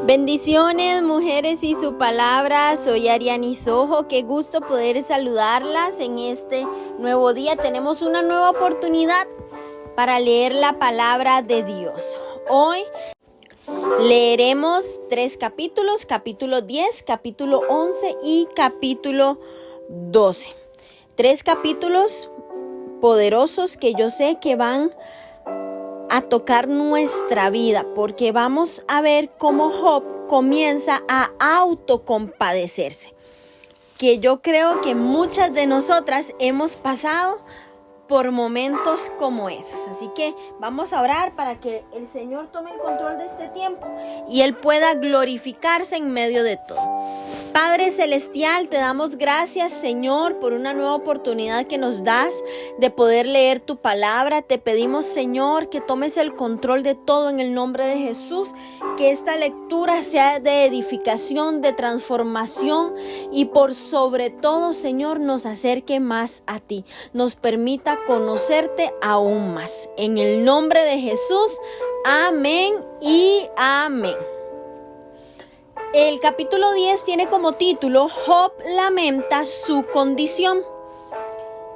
Bendiciones, mujeres y su palabra. Soy Ariani Sojo. Qué gusto poder saludarlas en este nuevo día. Tenemos una nueva oportunidad para leer la palabra de Dios. Hoy leeremos 3 capítulos, capítulo 10, capítulo 11 y capítulo 12. 3 capítulos poderosos que yo sé que van a tocar nuestra vida, porque vamos a ver cómo Job comienza a autocompadecerse, que yo creo que muchas de nosotras hemos pasado por momentos como esos. Así que vamos a orar para que el Señor tome el control de este tiempo y Él pueda glorificarse en medio de todo. Padre Celestial, te damos gracias, Señor, por una nueva oportunidad que nos das de poder leer tu palabra. Te pedimos, Señor, que tomes el control de todo en el nombre de Jesús, que esta lectura sea de edificación, de transformación y por sobre todo, Señor, nos acerque más a ti, nos permita conocerte aún más. En el nombre de Jesús, amén y amén. El capítulo 10 tiene como título Job lamenta su condición.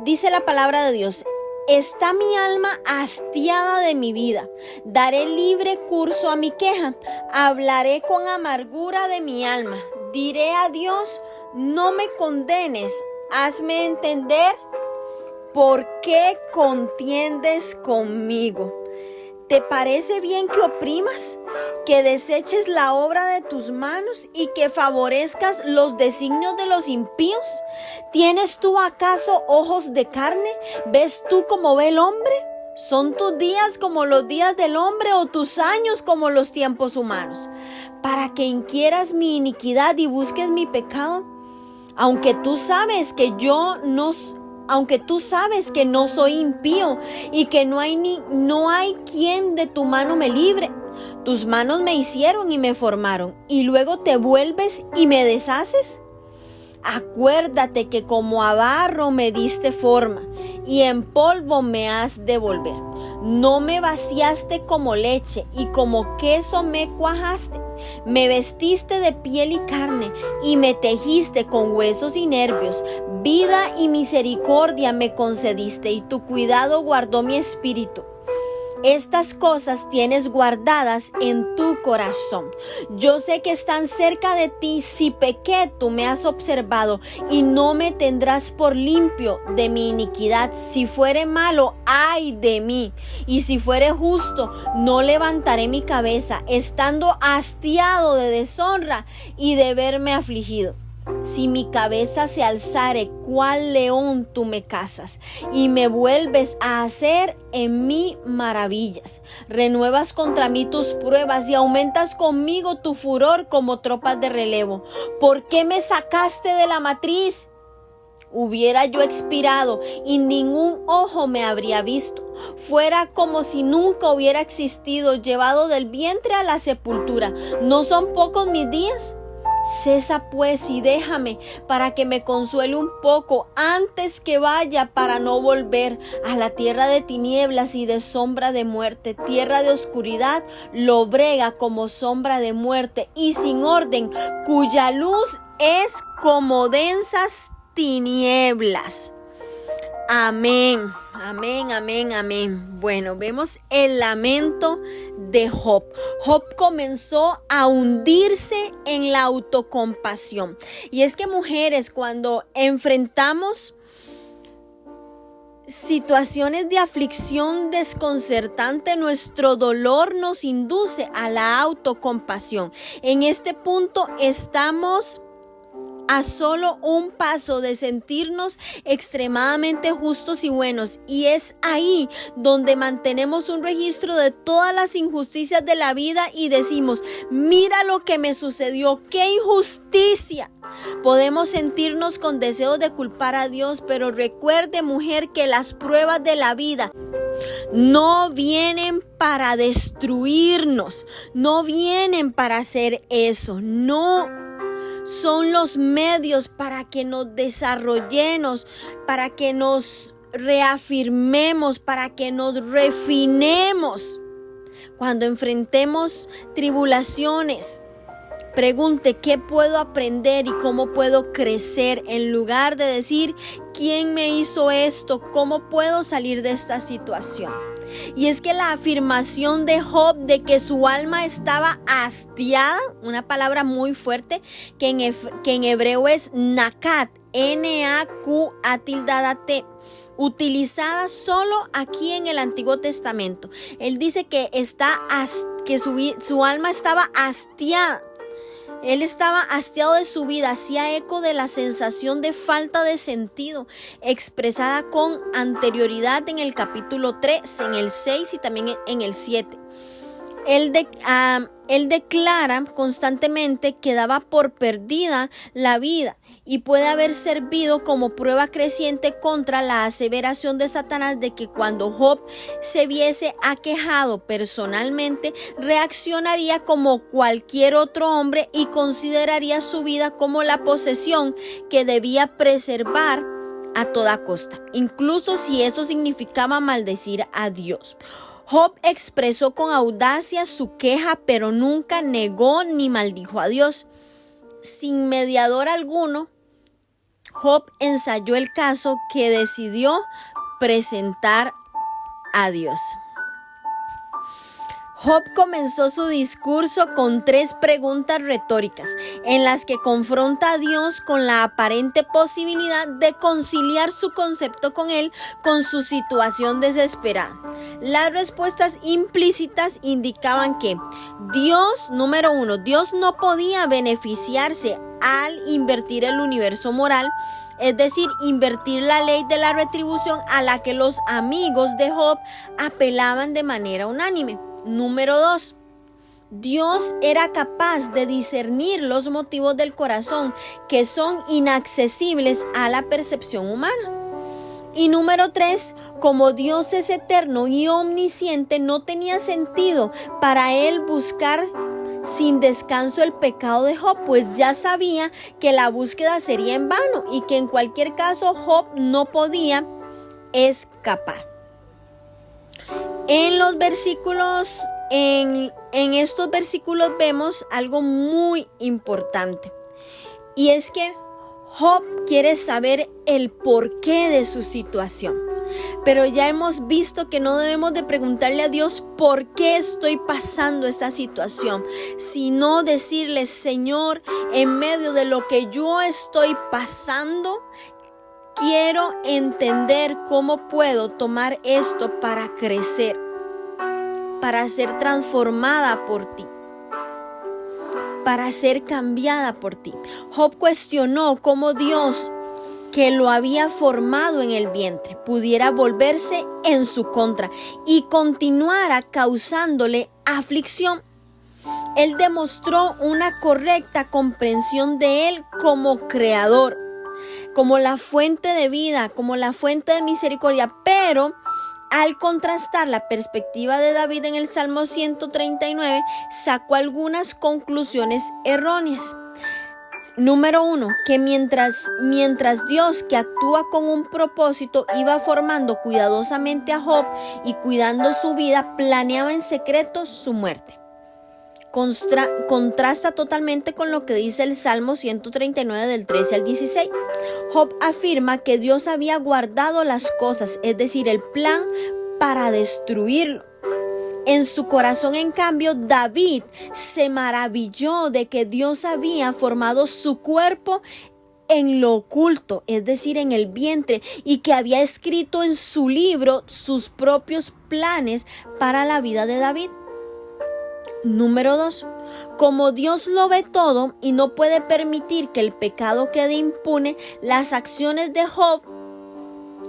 Dice la palabra de Dios: está mi alma hastiada de mi vida, daré libre curso a mi queja, hablaré con amargura de mi alma, diré a Dios, no me condenes, hazme entender por qué contiendes conmigo. ¿Te parece bien que oprimas, que deseches la obra de tus manos y que favorezcas los designios de los impíos? ¿Tienes tú acaso ojos de carne? ¿Ves tú como ve el hombre? ¿Son tus días como los días del hombre o tus años como los tiempos humanos? Para que inquieras mi iniquidad y busques mi pecado, aunque tú sabes que no soy impío y que no hay quien de tu mano me libre. Tus manos me hicieron y me formaron, y luego te vuelves y me deshaces. Acuérdate que como a barro me diste forma, y en polvo me has de volver. No me vaciaste como leche, y como queso me cuajaste. Me vestiste de piel y carne, y me tejiste con huesos y nervios. Vida y misericordia me concediste, y tu cuidado guardó mi espíritu. Estas cosas tienes guardadas en tu corazón. Yo sé que están cerca de ti. Si pequé, tú me has observado, y no me tendrás por limpio de mi iniquidad. Si fuere malo, ay de mí, y si fuere justo, no levantaré mi cabeza, estando hastiado de deshonra y de verme afligido. Si mi cabeza se alzare, cual león tú me cazas, y me vuelves a hacer en mí maravillas. Renuevas contra mí tus pruebas y aumentas conmigo tu furor como tropas de relevo. ¿Por qué me sacaste de la matriz? Hubiera yo expirado y ningún ojo me habría visto. Fuera como si nunca hubiera existido, llevado del vientre a la sepultura. ¿No son pocos mis días? Cesa pues y déjame para que me consuele un poco antes que vaya, para no volver a la tierra de tinieblas y de sombra de muerte, tierra de oscuridad, lobrega como sombra de muerte y sin orden, cuya luz es como densas tinieblas. Amén, amén, amén, amén. Bueno, vemos el lamento de Job. Job comenzó a hundirse en la autocompasión. Y es que, mujeres, cuando enfrentamos situaciones de aflicción desconcertante, nuestro dolor nos induce a la autocompasión. En este punto estamos a solo un paso de sentirnos extremadamente justos y buenos, y es ahí donde mantenemos un registro de todas las injusticias de la vida y decimos: mira lo que me sucedió, qué injusticia. Podemos sentirnos con deseos de culpar a Dios, pero recuerde, mujer, que las pruebas de la vida no vienen para destruirnos, no vienen para hacer eso, no. Son los medios para que nos desarrollemos, para que nos reafirmemos, para que nos refinemos. Cuando enfrentemos tribulaciones, pregunte qué puedo aprender y cómo puedo crecer, en lugar de decir quién me hizo esto, cómo puedo salir de esta situación. Y es que la afirmación de Job de que su alma estaba hastiada, una palabra muy fuerte que en hebreo es nakat, N-A-Q-A-T, utilizada solo aquí en el Antiguo Testamento. Él dice que su alma estaba hastiada. Él estaba hastiado de su vida, hacía eco de la sensación de falta de sentido, expresada con anterioridad en el capítulo 3, en el 6 y también en el 7. Él declara constantemente que daba por perdida la vida y puede haber servido como prueba creciente contra la aseveración de Satanás de que cuando Job se viese aquejado personalmente, reaccionaría como cualquier otro hombre y consideraría su vida como la posesión que debía preservar a toda costa, incluso si eso significaba maldecir a Dios. Job expresó con audacia su queja, pero nunca negó ni maldijo a Dios. Sin mediador alguno, Job ensayó el caso que decidió presentar a Dios. Job comenzó su discurso con 3 preguntas retóricas en las que confronta a Dios con la aparente posibilidad de conciliar su concepto con él con su situación desesperada. Las respuestas implícitas indicaban que Dios, número 1, Dios no podía beneficiarse al invertir el universo moral, es decir, invertir la ley de la retribución a la que los amigos de Job apelaban de manera unánime. Número 2, Dios era capaz de discernir los motivos del corazón que son inaccesibles a la percepción humana. Y número 3, como Dios es eterno y omnisciente, no tenía sentido para él buscar sin descanso el pecado de Job, pues ya sabía que la búsqueda sería en vano y que en cualquier caso Job no podía escapar. En estos versículos vemos algo muy importante, y es que Job quiere saber el porqué de su situación. Pero ya hemos visto que no debemos de preguntarle a Dios por qué estoy pasando esta situación, sino decirle: Señor, en medio de lo que yo estoy pasando, quiero entender cómo puedo tomar esto para crecer, para ser transformada por ti, para ser cambiada por ti. Job cuestionó cómo Dios, que lo había formado en el vientre, pudiera volverse en su contra y continuara causándole aflicción. Él demostró una correcta comprensión de él como creador, como la fuente de vida, como la fuente de misericordia, pero al contrastar la perspectiva de David en el Salmo 139, sacó algunas conclusiones erróneas. Número 1, que mientras Dios, que actúa con un propósito, iba formando cuidadosamente a Job y cuidando su vida, planeaba en secreto su muerte. Contrasta totalmente con lo que dice el Salmo 139 del 13 al 16. Job afirma que Dios había guardado las cosas, es decir, el plan para destruirlo. En su corazón, en cambio, David se maravilló de que Dios había formado su cuerpo en lo oculto, es decir, en el vientre, y que había escrito en su libro sus propios planes para la vida de David. Número 2, como Dios lo ve todo y no puede permitir que el pecado quede impune, las acciones de Job,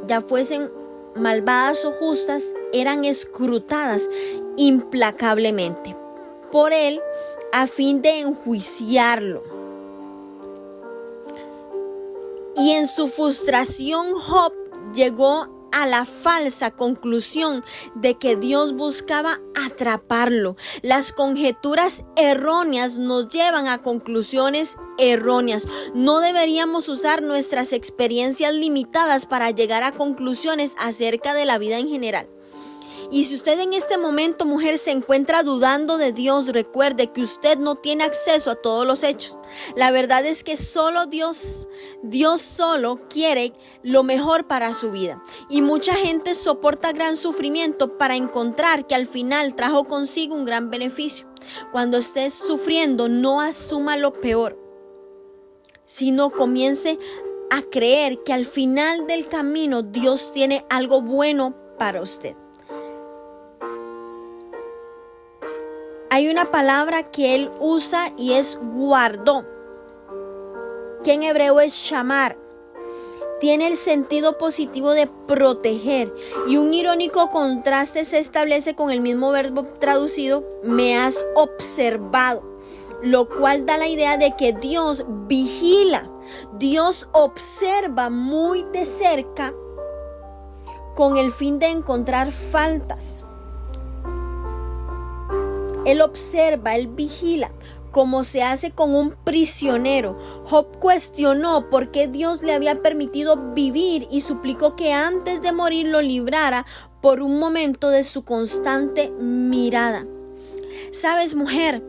ya fuesen malvadas o justas, eran escrutadas implacablemente por él a fin de enjuiciarlo. Y en su frustración, Job llegó a la falsa conclusión de que Dios buscaba atraparlo. Las conjeturas erróneas nos llevan a conclusiones erróneas. No deberíamos usar nuestras experiencias limitadas para llegar a conclusiones acerca de la vida en general. Y si usted en este momento, mujer, se encuentra dudando de Dios, recuerde que usted no tiene acceso a todos los hechos. La verdad es que solo Dios solo quiere lo mejor para su vida. Y mucha gente soporta gran sufrimiento para encontrar que al final trajo consigo un gran beneficio. Cuando estés sufriendo, no asuma lo peor, sino comience a creer que al final del camino Dios tiene algo bueno para usted. Hay una palabra que él usa y es guardó, que en hebreo es shamar. Tiene el sentido positivo de proteger, y un irónico contraste se establece con el mismo verbo traducido, me has observado, lo cual da la idea de que Dios vigila, Dios observa muy de cerca con el fin de encontrar faltas. Él observa, él vigila, como se hace con un prisionero. Job cuestionó por qué Dios le había permitido vivir y suplicó que antes de morir lo librara por un momento de su constante mirada. ¿Sabes, mujer?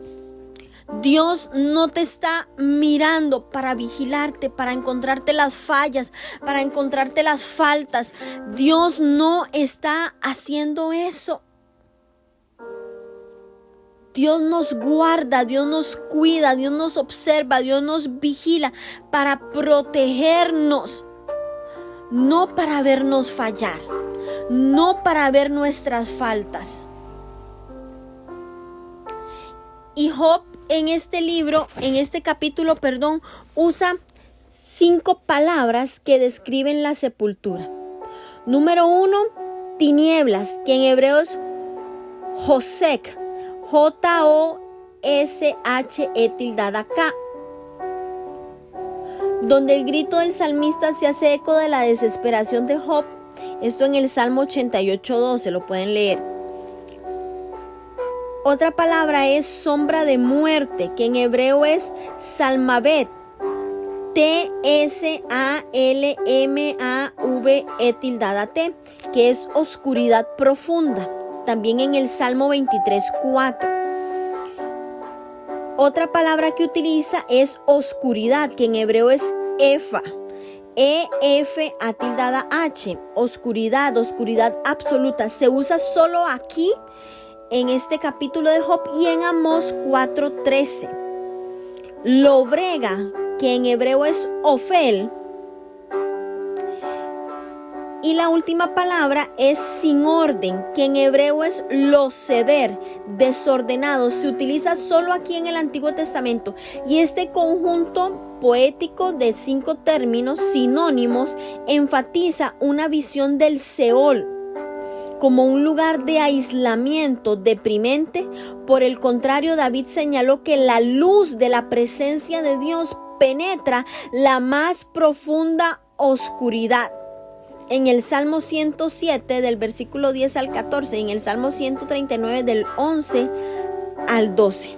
Dios no te está mirando para vigilarte, para encontrarte las fallas, para encontrarte las faltas. Dios no está haciendo eso. Dios nos guarda, Dios nos cuida, Dios nos observa, Dios nos vigila para protegernos, no para vernos fallar, no para ver nuestras faltas. Y Job en este capítulo, usa 5 palabras que describen la sepultura. Número 1, tinieblas, que en hebreo es Josek, J-O-S-H-E-K, donde el grito del salmista se hace eco de la desesperación de Job. Esto en el Salmo 88:12, lo pueden leer. Otra palabra es sombra de muerte, que en hebreo es Salmavet, T-S-A-L-M-A-V-E-T, que es oscuridad profunda, también en el Salmo 23:4. Otra palabra que utiliza es oscuridad, que en hebreo es Efa, E-F-A-H, oscuridad, oscuridad absoluta. Se usa solo aquí, en este capítulo de Job, y en Amós 4:13. Lobrega, que en hebreo es Ofel. Y la última palabra es sin orden, que en hebreo es loceder, desordenado. Se utiliza solo aquí en el Antiguo Testamento. Y este conjunto poético de 5 términos sinónimos enfatiza una visión del Seol como un lugar de aislamiento deprimente. Por el contrario, David señaló que la luz de la presencia de Dios penetra la más profunda oscuridad. En el Salmo 107 del versículo 10 al 14, en el Salmo 139 del 11 al 12.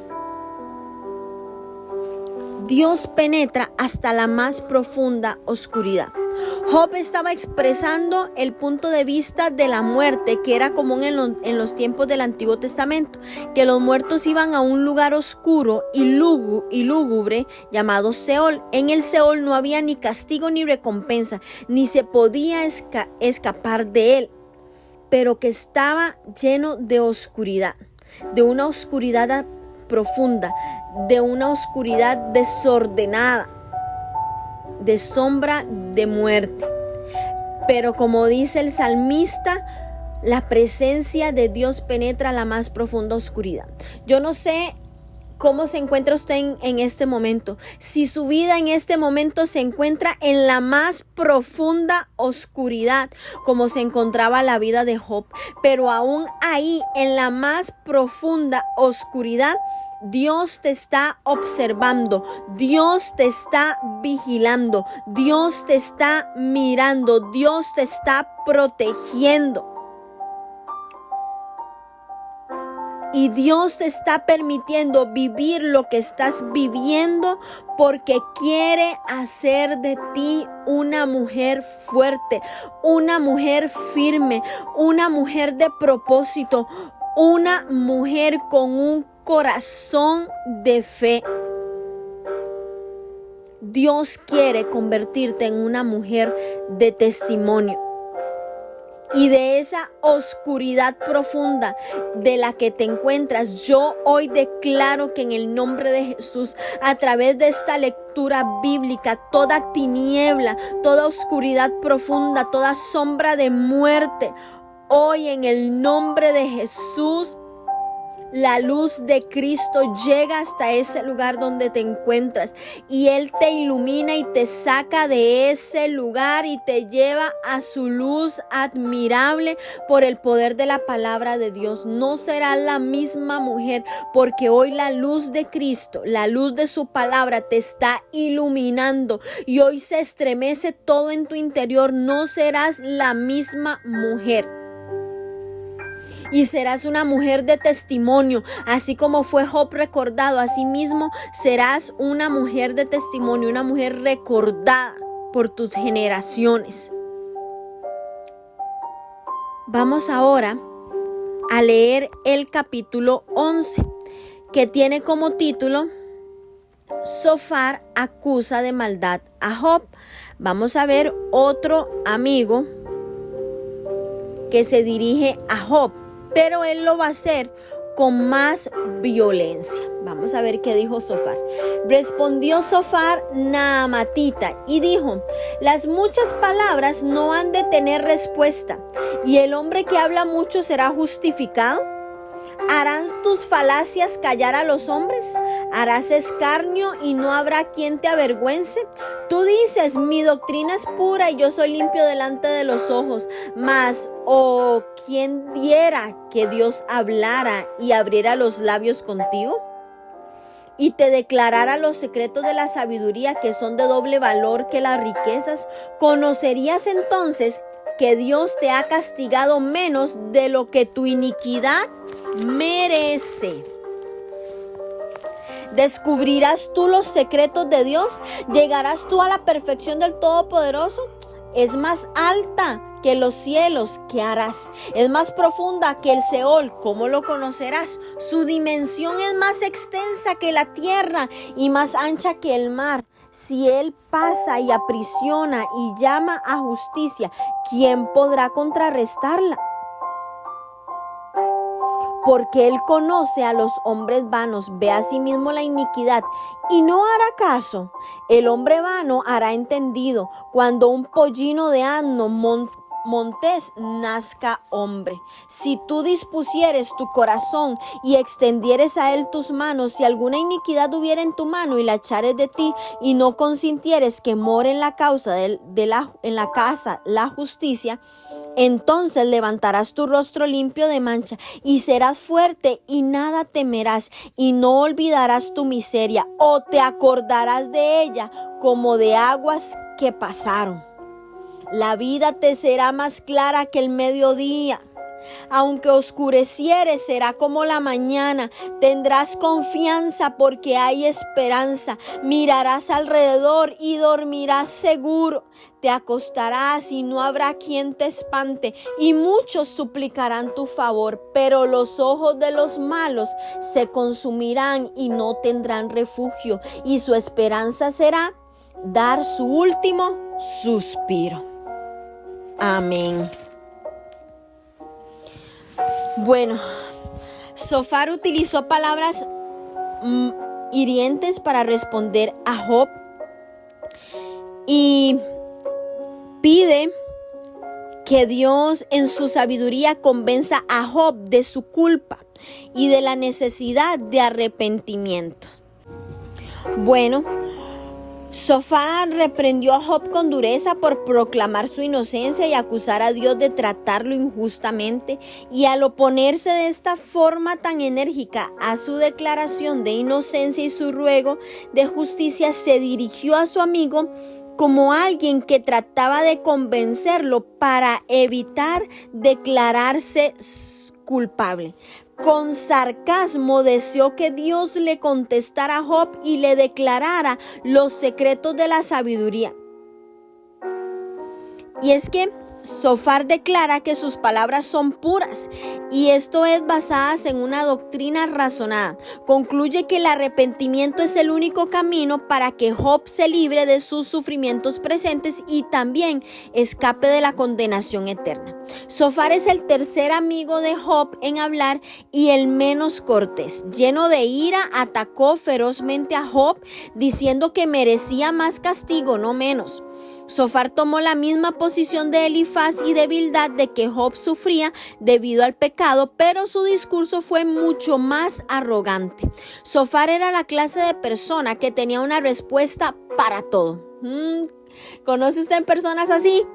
Dios penetra hasta la más profunda oscuridad. Job estaba expresando el punto de vista de la muerte que era común en los tiempos del Antiguo Testamento, que los muertos iban a un lugar oscuro y lúgubre llamado Seol. En el Seol no había ni castigo ni recompensa, ni se podía escapar de él, pero que estaba lleno de oscuridad, de una oscuridad profunda, de una oscuridad desordenada, de sombra de muerte. Pero como dice el salmista, la presencia de Dios penetra la más profunda oscuridad. Yo no sé cómo se encuentra usted en este momento. Si su vida en este momento se encuentra en la más profunda oscuridad, como se encontraba la vida de Job, pero aún ahí, en la más profunda oscuridad, Dios te está observando, Dios te está vigilando, Dios te está mirando, Dios te está protegiendo. Y Dios te está permitiendo vivir lo que estás viviendo porque quiere hacer de ti una mujer fuerte, una mujer firme, una mujer de propósito, una mujer con un corazón de fe. Dios quiere convertirte en una mujer de testimonio. Y de esa oscuridad profunda de la que te encuentras, yo hoy declaro que en el nombre de Jesús, a través de esta lectura bíblica, toda tiniebla, toda oscuridad profunda, toda sombra de muerte, hoy en el nombre de Jesús, la luz de Cristo llega hasta ese lugar donde te encuentras y Él te ilumina y te saca de ese lugar y te lleva a su luz admirable por el poder de la palabra de Dios. No serás la misma mujer porque hoy la luz de Cristo, la luz de su palabra te está iluminando y hoy se estremece todo en tu interior. No serás la misma mujer. Y serás una mujer de testimonio, así como fue Job recordado. Asimismo, serás una mujer de testimonio, una mujer recordada por tus generaciones. Vamos ahora a leer el capítulo 11, que tiene como título Zofar acusa de maldad a Job. Vamos a ver otro amigo que se dirige a Job, pero él lo va a hacer con más violencia. Vamos a ver qué dijo Zofar. Respondió Zofar Naamatita y dijo: las muchas palabras no han de tener respuesta, y el hombre que habla mucho será justificado. ¿Harán tus falacias callar a los hombres? ¿Harás escarnio y no habrá quien te avergüence? Tú dices: mi doctrina es pura y yo soy limpio delante de los ojos. Mas, ¿quién diera que Dios hablara y abriera los labios contigo? Y te declarara los secretos de la sabiduría, que son de doble valor que las riquezas. ¿Conocerías entonces que Dios te ha castigado menos de lo que tu iniquidad merece? ¿Descubrirás tú los secretos de Dios? ¿Llegarás tú a la perfección del Todopoderoso? Es más alta que los cielos, ¿qué harás? Es más profunda que el Seol, ¿cómo lo conocerás? Su dimensión es más extensa que la tierra y más ancha que el mar. Si Él pasa y aprisiona y llama a justicia, ¿quién podrá contrarrestarla? Porque Él conoce a los hombres vanos, ve a sí mismo la iniquidad y no hará caso. El hombre vano hará entendido cuando un pollino de asno montés nazca hombre. Si tú dispusieres tu corazón y extendieres a él tus manos, si alguna iniquidad hubiera en tu mano y la echares de ti y no consintieres que more en la casa la justicia, entonces levantarás tu rostro limpio de mancha y serás fuerte y nada temerás y no olvidarás tu miseria o te acordarás de ella como de aguas que pasaron. La vida te será más clara que el mediodía. Aunque oscureciere, será como la mañana. Tendrás confianza porque hay esperanza. Mirarás alrededor y dormirás seguro. Te acostarás y no habrá quien te espante, y muchos suplicarán tu favor, pero los ojos de los malos se consumirán y no tendrán refugio, y su esperanza será dar su último suspiro. Amén. Bueno, Zofar utilizó palabras hirientes para responder a Job y pide que Dios en su sabiduría convenza a Job de su culpa y de la necesidad de arrepentimiento. Bueno, Zofar reprendió a Job con dureza por proclamar su inocencia y acusar a Dios de tratarlo injustamente, y al oponerse de esta forma tan enérgica a su declaración de inocencia y su ruego de justicia, se dirigió a su amigo como alguien que trataba de convencerlo para evitar declararse culpable. con sarcasmo deseó que Dios le contestara a Job y le declarara los secretos de la sabiduría. Y es que Zofar declara que sus palabras son puras y esto es basadas en una doctrina razonada. Concluye que el arrepentimiento es el único camino para que Job se libre de sus sufrimientos presentes y también escape de la condenación eterna. Zofar es el tercer amigo de Job en hablar y el menos cortés. Lleno de ira, atacó ferozmente a Job diciendo que merecía más castigo, no menos. Zofar tomó la misma posición de Elifaz y de Bildad de que Job sufría debido al pecado, pero su discurso fue mucho más arrogante. Zofar era la clase de persona que tenía una respuesta para todo. ¿Conoce usted personas así?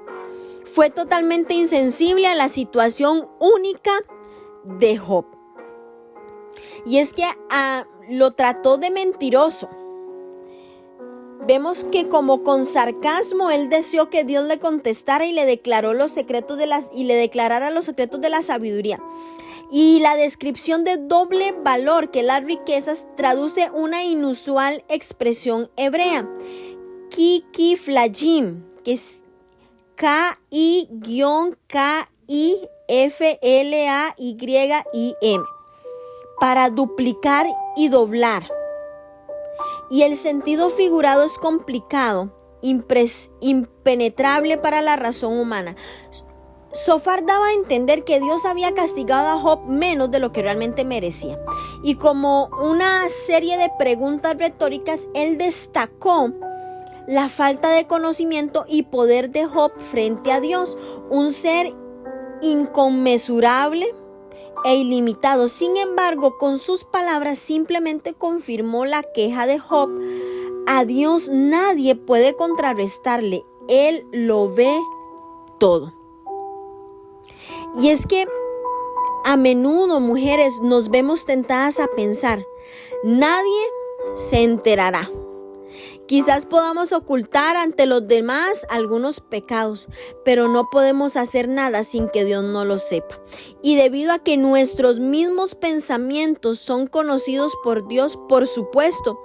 Fue totalmente insensible a la situación única de Job. Y es que lo trató de mentiroso. Vemos que como con sarcasmo él deseó que Dios le contestara y le declarara los secretos de la sabiduría. Y la descripción de doble valor que las riquezas traduce una inusual expresión hebrea, kikiflajim, que es K-I-K-I-F-L-A-Y-I-M, para duplicar y doblar. Y el sentido figurado es complicado, impenetrable para la razón humana. Zofar daba a entender que Dios había castigado a Job menos de lo que realmente merecía. Y como una serie de preguntas retóricas, él destacó la falta de conocimiento y poder de Job frente a Dios, un ser inconmensurable e ilimitado. Sin embargo, con sus palabras simplemente confirmó la queja de Job. A Dios nadie puede contrarrestarle. Él lo ve todo. Y es que a menudo, mujeres, nos vemos tentadas a pensar, nadie se enterará. Quizás podamos ocultar ante los demás algunos pecados, pero no podemos hacer nada sin que Dios no lo sepa. Y debido a que nuestros mismos pensamientos son conocidos por Dios, por supuesto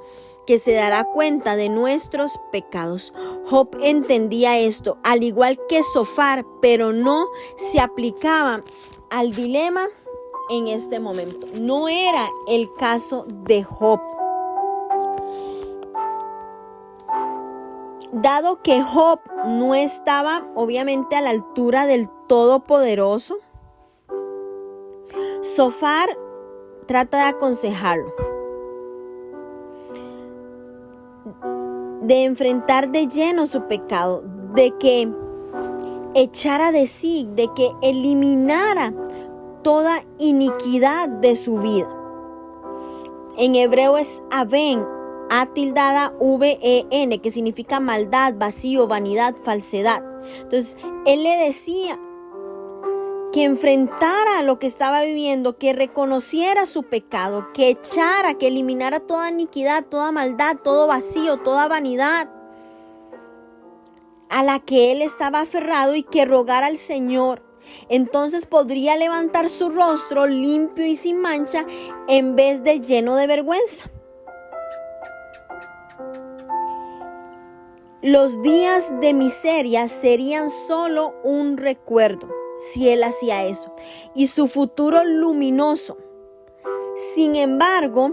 que se dará cuenta de nuestros pecados. Job entendía esto, al igual que Zofar, pero no se aplicaba al dilema en este momento. No era el caso de Job. Dado que Job no estaba obviamente a la altura del Todopoderoso, Zofar trata de aconsejarlo, de enfrentar de lleno su pecado, de que echara de sí, de que eliminara toda iniquidad de su vida. En hebreo es aven, A-V-E-N, que significa maldad, vacío, vanidad, falsedad. Entonces, él le decía que enfrentara lo que estaba viviendo, que reconociera su pecado, que echara, que eliminara toda iniquidad, toda maldad, todo vacío, toda vanidad a la que él estaba aferrado y que rogara al Señor. Entonces podría levantar su rostro limpio y sin mancha en vez de lleno de vergüenza. Los días de miseria serían solo un recuerdo si él hacía eso, y su futuro luminoso. Sin embargo,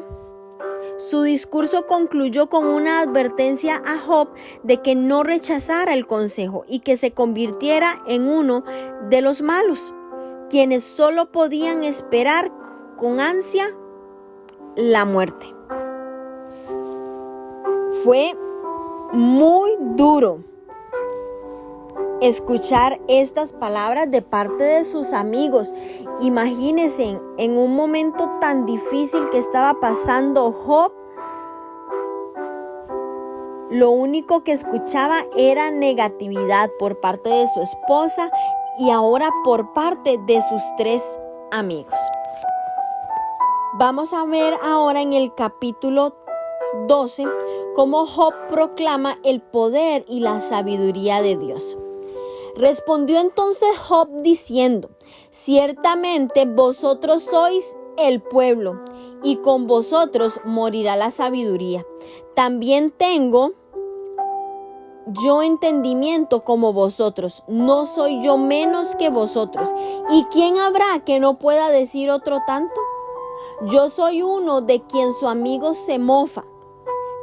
su discurso concluyó con una advertencia a Job de que no rechazara el consejo y que se convirtiera en uno de los malos, quienes solo podían esperar con ansia la muerte. Fue muy duro escuchar estas palabras de parte de sus amigos. Imagínense en un momento tan difícil que estaba pasando Job. Lo único que escuchaba era negatividad por parte de su esposa y ahora por parte de sus 3 amigos. Vamos a ver ahora en el capítulo 12 cómo Job proclama el poder y la sabiduría de Dios. Respondió entonces Job diciendo: ciertamente vosotros sois el pueblo, y con vosotros morirá la sabiduría. También tengo yo entendimiento como vosotros, no soy yo menos que vosotros. ¿Y quién habrá que no pueda decir otro tanto? Yo soy uno de quien su amigo se mofa,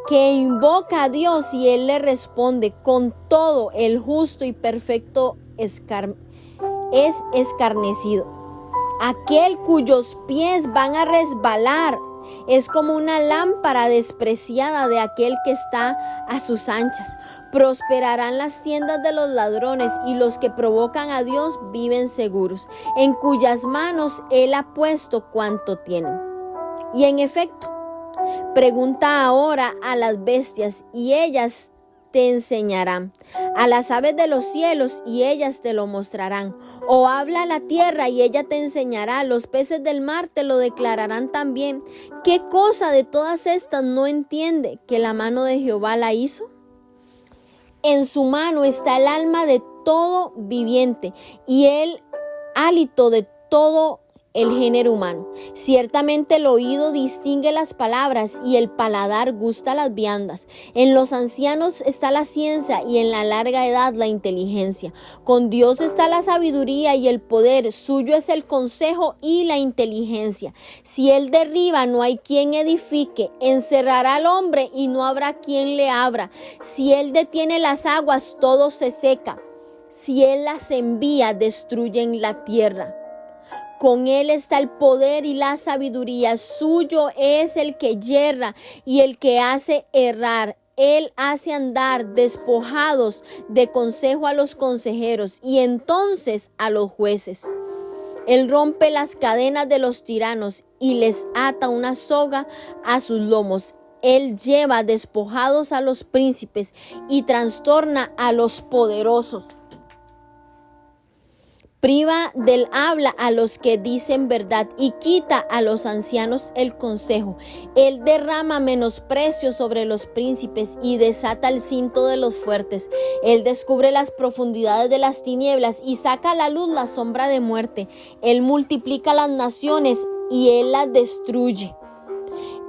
que invoca a Dios y Él le responde. Con todo, el justo y perfecto es escarnecido. Aquel cuyos pies van a resbalar es como una lámpara despreciada de aquel que está a sus anchas. Prosperarán las tiendas de los ladrones, y los que provocan a Dios viven seguros, en cuyas manos Él ha puesto cuanto tienen. Y en efecto, pregunta ahora a las bestias y ellas te enseñarán, a las aves de los cielos y ellas te lo mostrarán, o habla a la tierra y ella te enseñará, los peces del mar te lo declararán también. ¿Qué cosa de todas estas no entiende que la mano de Jehová la hizo? En su mano está el alma de todo viviente y el hálito de todo el género humano. Ciertamente el oído distingue las palabras y el paladar gusta las viandas. En los ancianos está la ciencia y en la larga edad la inteligencia. Con Dios está la sabiduría y el poder, suyo es el consejo y la inteligencia. Si Él derriba, no hay quien edifique. Encerrará al hombre y no habrá quien le abra. Si Él detiene las aguas, todo se seca. Si Él las envía, destruyen la tierra. Con Él está el poder y la sabiduría. Suyo es el que yerra y el que hace errar. Él hace andar despojados de consejo a los consejeros y entonces a los jueces. Él rompe las cadenas de los tiranos y les ata una soga a sus lomos. Él lleva despojados a los príncipes y trastorna a los poderosos. Priva del habla a los que dicen verdad y quita a los ancianos el consejo. Él derrama menosprecio sobre los príncipes y desata el cinto de los fuertes. Él descubre las profundidades de las tinieblas y saca a la luz la sombra de muerte. Él multiplica las naciones y Él las destruye.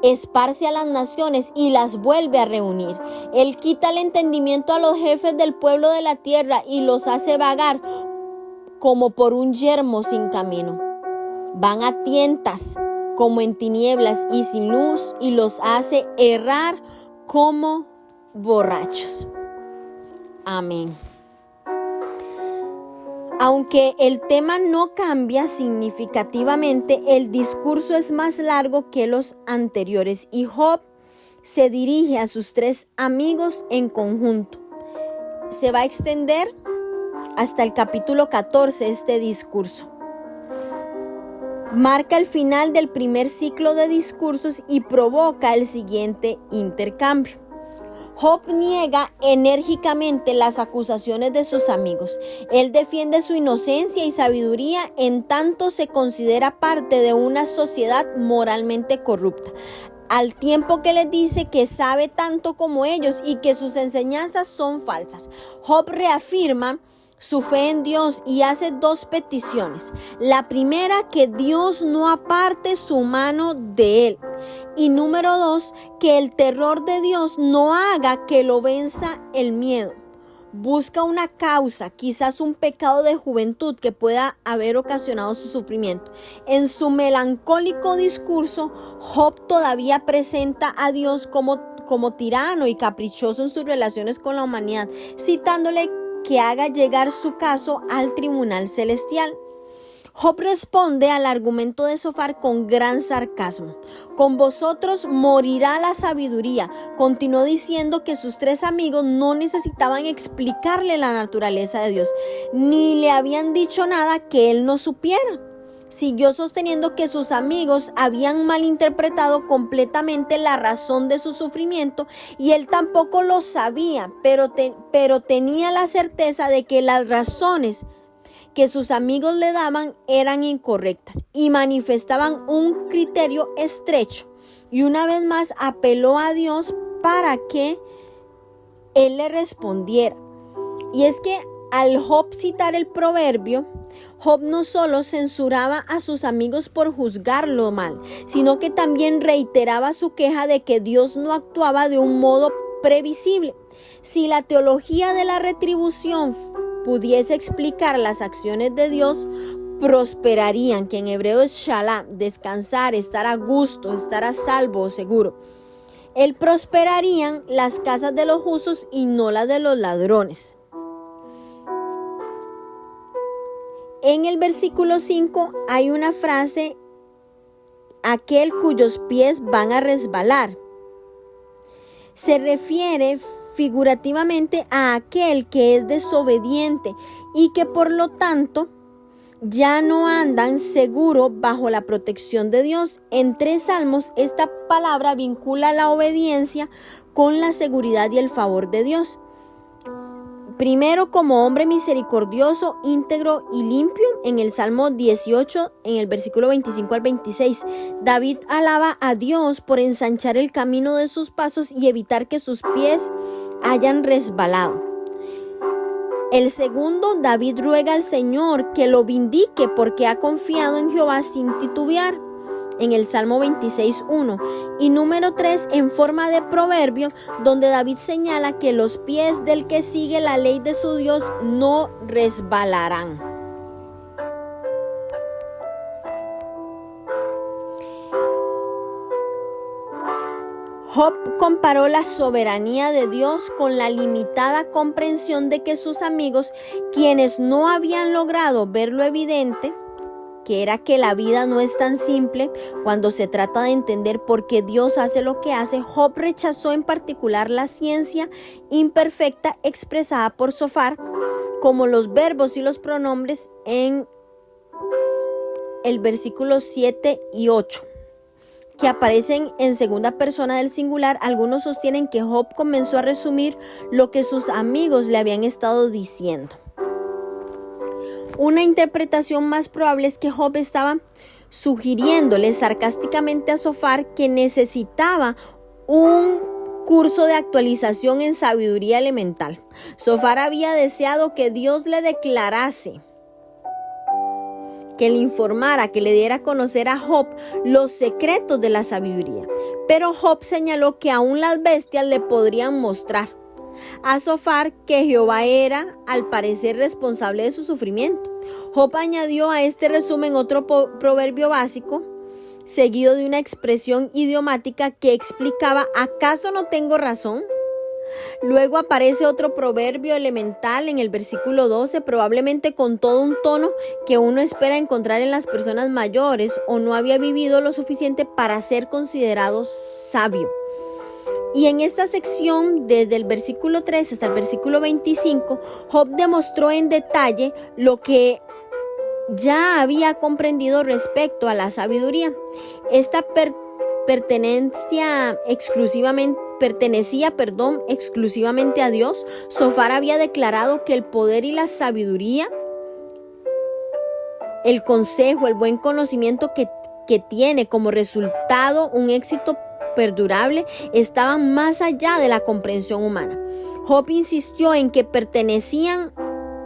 Esparce a las naciones y las vuelve a reunir. Él quita el entendimiento a los jefes del pueblo de la tierra y los hace vagar como por un yermo sin camino. Van a tientas como en tinieblas y sin luz, y los hace errar como borrachos. Amén. Aunque el tema no cambia significativamente, el discurso es más largo que los anteriores y Job se dirige a sus tres amigos en conjunto. Se va a extender hasta el capítulo 14 este discurso. Marca el final del primer ciclo de discursos y provoca el siguiente intercambio. Job niega enérgicamente las acusaciones de sus amigos. Él defiende su inocencia y sabiduría en tanto se considera parte de una sociedad moralmente corrupta, al tiempo que les dice que sabe tanto como ellos y que sus enseñanzas son falsas. Job reafirma su fe en Dios y hace dos peticiones. La primera, que Dios no aparte su mano de él. Y número dos, que el terror de Dios no haga que lo venza el miedo. Busca una causa, quizás un pecado de juventud que pueda haber ocasionado su sufrimiento. En su melancólico discurso, Job todavía presenta a Dios como tirano y caprichoso en sus relaciones con la humanidad, citándole que haga llegar su caso al tribunal celestial. Job responde al argumento de Sofar con gran sarcasmo. Con vosotros morirá la sabiduría. Continuó diciendo que sus tres amigos no necesitaban explicarle la naturaleza de Dios, ni le habían dicho nada que él no supiera. Siguió sosteniendo que sus amigos habían malinterpretado completamente la razón de su sufrimiento y él tampoco lo sabía, pero tenía la certeza de que las razones que sus amigos le daban eran incorrectas y manifestaban un criterio estrecho. Y una vez más apeló a Dios para que él le respondiera. Y es que al Job citar el proverbio Job no solo censuraba a sus amigos por juzgarlo mal, sino que también reiteraba su queja de que Dios no actuaba de un modo previsible. Si la teología de la retribución pudiese explicar las acciones de Dios, prosperarían, que en hebreo es shalom, descansar, estar a gusto, estar a salvo o seguro. Él prosperarían las casas de los justos y no las de los ladrones. En el versículo 5 hay una frase: aquel cuyos pies van a resbalar. Se refiere figurativamente a aquel que es desobediente y que por lo tanto ya no andan seguro bajo la protección de Dios. En 3 salmos esta palabra vincula la obediencia con la seguridad y el favor de Dios. Primero, como hombre misericordioso, íntegro y limpio, en el Salmo 18, en el versículo 25 al 26, David alaba a Dios por ensanchar el camino de sus pasos y evitar que sus pies hayan resbalado. El segundo, David ruega al Señor que lo vindique porque ha confiado en Jehová sin titubear, en el Salmo 26:1. Y número 3, en forma de proverbio, donde David señala que los pies del que sigue la ley de su Dios no resbalarán. Job comparó la soberanía de Dios con la limitada comprensión de que sus amigos, quienes no habían logrado ver lo evidente, que era que la vida no es tan simple cuando se trata de entender por qué Dios hace lo que hace. Job rechazó en particular la ciencia imperfecta expresada por Sofar, como los verbos y los pronombres en el versículo 7 y 8. Que aparecen en segunda persona del singular. Algunos sostienen que Job comenzó a resumir lo que sus amigos le habían estado diciendo. Una interpretación más probable es que Job estaba sugiriéndole sarcásticamente a Sofar que necesitaba un curso de actualización en sabiduría elemental. Sofar había deseado que Dios le declarase, que le informara, que le diera a conocer a Job los secretos de la sabiduría. Pero Job señaló que aún las bestias le podrían mostrar a Sofar que Jehová era, al parecer, responsable de su sufrimiento. Job añadió a este resumen otro proverbio básico, seguido de una expresión idiomática que explicaba: ¿acaso no tengo razón? Luego aparece otro proverbio elemental en el versículo 12, probablemente con todo un tono que uno espera encontrar en las personas mayores o no había vivido lo suficiente para ser considerado sabio. Y en esta sección, desde el versículo 3 hasta el versículo 25, Job demostró en detalle lo que ya había comprendido respecto a la sabiduría. Esta pertenecía exclusivamente a Dios. Sofar había declarado que el poder y la sabiduría, el consejo, el buen conocimiento que tiene como resultado un éxito perdurable, estaban más allá de la comprensión humana. Job insistió en que pertenecían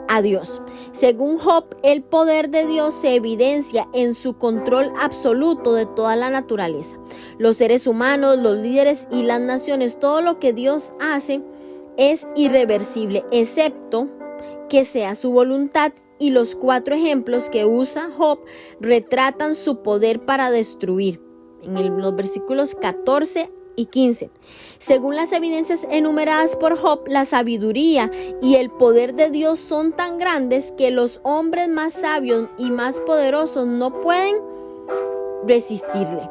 a Dios. Según Job, el poder de Dios se evidencia en su control absoluto de toda la naturaleza. Los seres humanos, los líderes y las naciones, todo lo que Dios hace es irreversible, excepto que sea su voluntad. Y los 4 ejemplos que usa Job retratan su poder para destruir, en los versículos 14 y 15. Según las evidencias enumeradas por Job, la sabiduría y el poder de Dios son tan grandes que los hombres más sabios y más poderosos no pueden resistirle.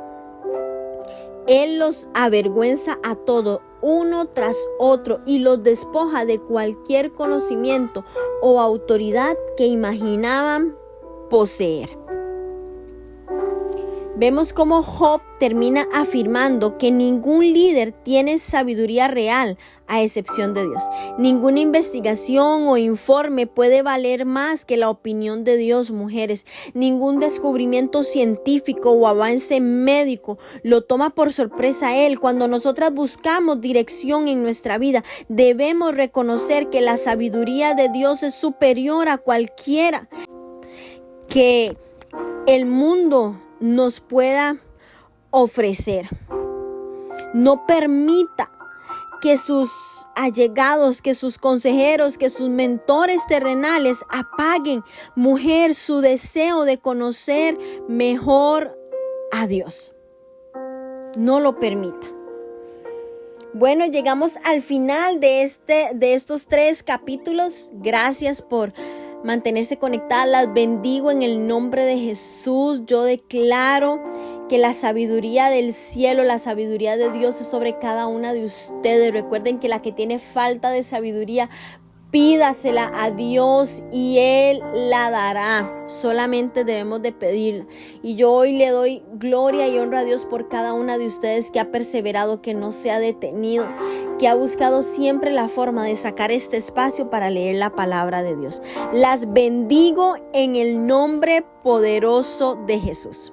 Él los avergüenza a todos, uno tras otro, y los despoja de cualquier conocimiento o autoridad que imaginaban poseer. Vemos cómo Job termina afirmando que ningún líder tiene sabiduría real a excepción de Dios. Ninguna investigación o informe puede valer más que la opinión de Dios, mujeres. Ningún descubrimiento científico o avance médico lo toma por sorpresa a Él. Cuando nosotras buscamos dirección en nuestra vida, debemos reconocer que la sabiduría de Dios es superior a cualquiera. que el mundo nos pueda ofrecer. No permita que sus allegados, que sus consejeros, que sus mentores terrenales apaguen, mujer, su deseo de conocer mejor a Dios. No lo permita. Bueno, llegamos al final de estos 3 capítulos. Gracias por mantenerse conectada. Las bendigo en el nombre de Jesús. Yo declaro que la sabiduría del cielo, la sabiduría de Dios es sobre cada una de ustedes. Recuerden que la que tiene falta de sabiduría, pídasela a Dios y Él la dará. Solamente debemos de pedirla. Y yo hoy le doy gloria y honra a Dios por cada una de ustedes que ha perseverado, que no se ha detenido, que ha buscado siempre la forma de sacar este espacio para leer la palabra de Dios. Las bendigo en el nombre poderoso de Jesús.